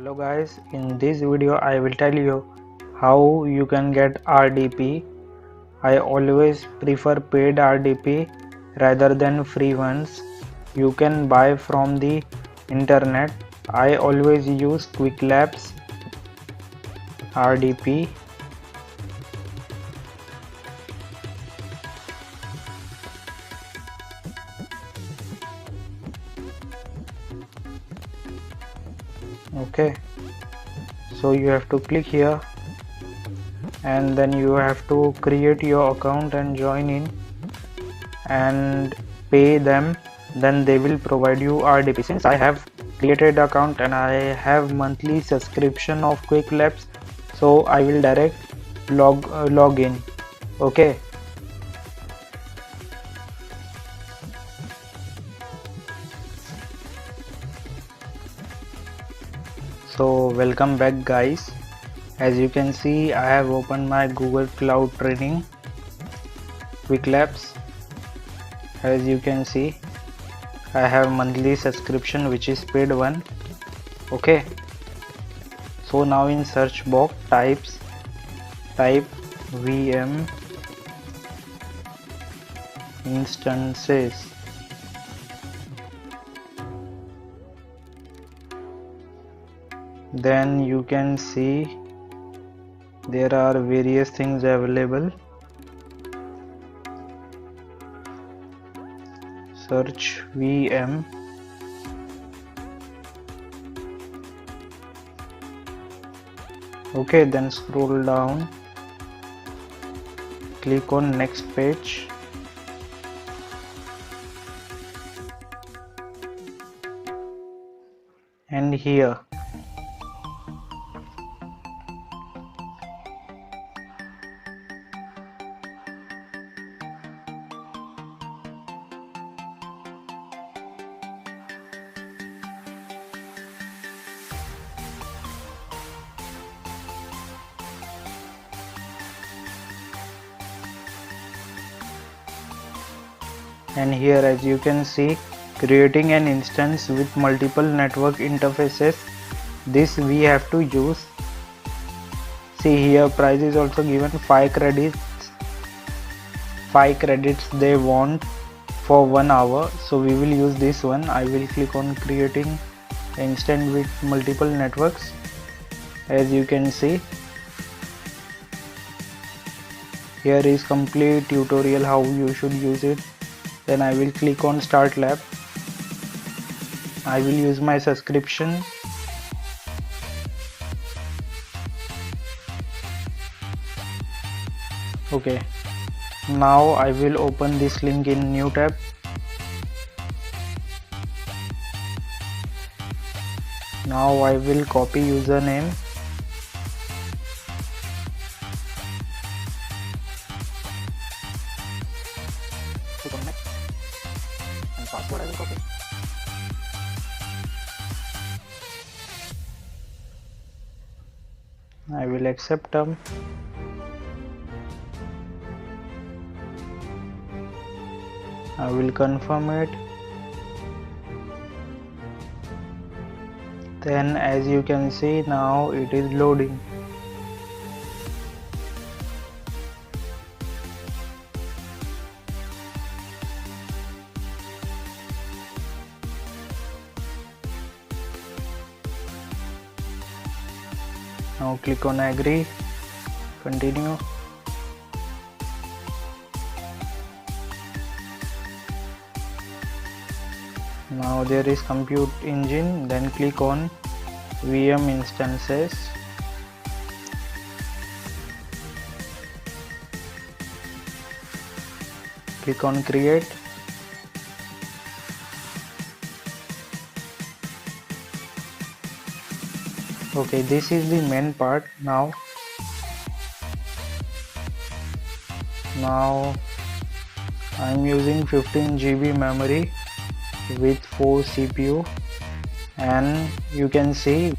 Hello guys, in this video I will tell you how you can get RDP. I always prefer paid RDP rather than free ones. You can buy from the internet. I always use Quick Labs RDP. Okay, so you have to click here and then you have to create your account and join in and pay them, then they will provide you RDP. Since I have created account and I have monthly subscription of Quick Labs, so I will direct log in. Okay, so welcome back guys. As you can see, I have opened my Google Cloud Training Quick Labs. As you can see, I have monthly subscription which is paid one. Okay, so now in search box type VM instances. Then you can see there are various things available. Search VM. Okay, then scroll down, click on next page. And here as you can see, creating an instance with multiple network interfaces. This we have to use. See here, price is also given 5 credits. 5 credits they want for 1 hour, so we will use this one. I will click on creating instance with multiple networks. As you can see, here is complete tutorial how you should use it. Then I will click on start lab. I will use my subscription. Okay, now I will open this link in new tab. Now I will copy username. Click on next and password I will copy. I will accept them. I will confirm it. Then as you can see, now it is loading. Now click on agree, continue. Now there is compute engine, then click on VM instances. Click on create. Okay, this is the main part. Now I'm using 15 GB memory with 4 CPU, and you can see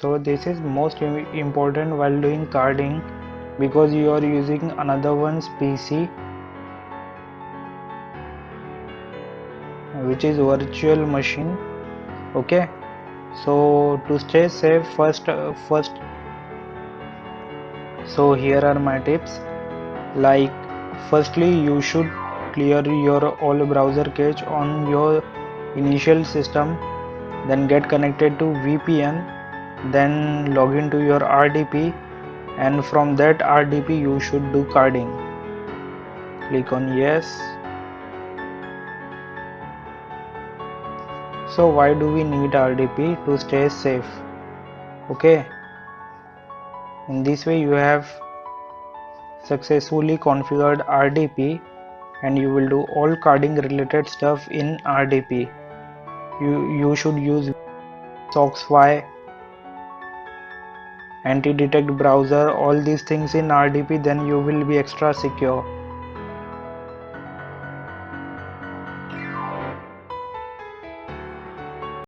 So this is most important while doing carding, because you are using another one's PC, which is virtual machine. Okay, so to stay safe, so here are my tips. Like, firstly, you should clear your all browser cache on your initial system, then get connected to VPN, then log into your RDP, and from that RDP you should do carding. Click on yes. So why do we need RDP? To stay safe. Okay, in this way you have successfully configured RDP, and you will do all carding related stuff in RDP. You should use SOXY, anti-detect browser, all these things in RDP, then you will be extra secure.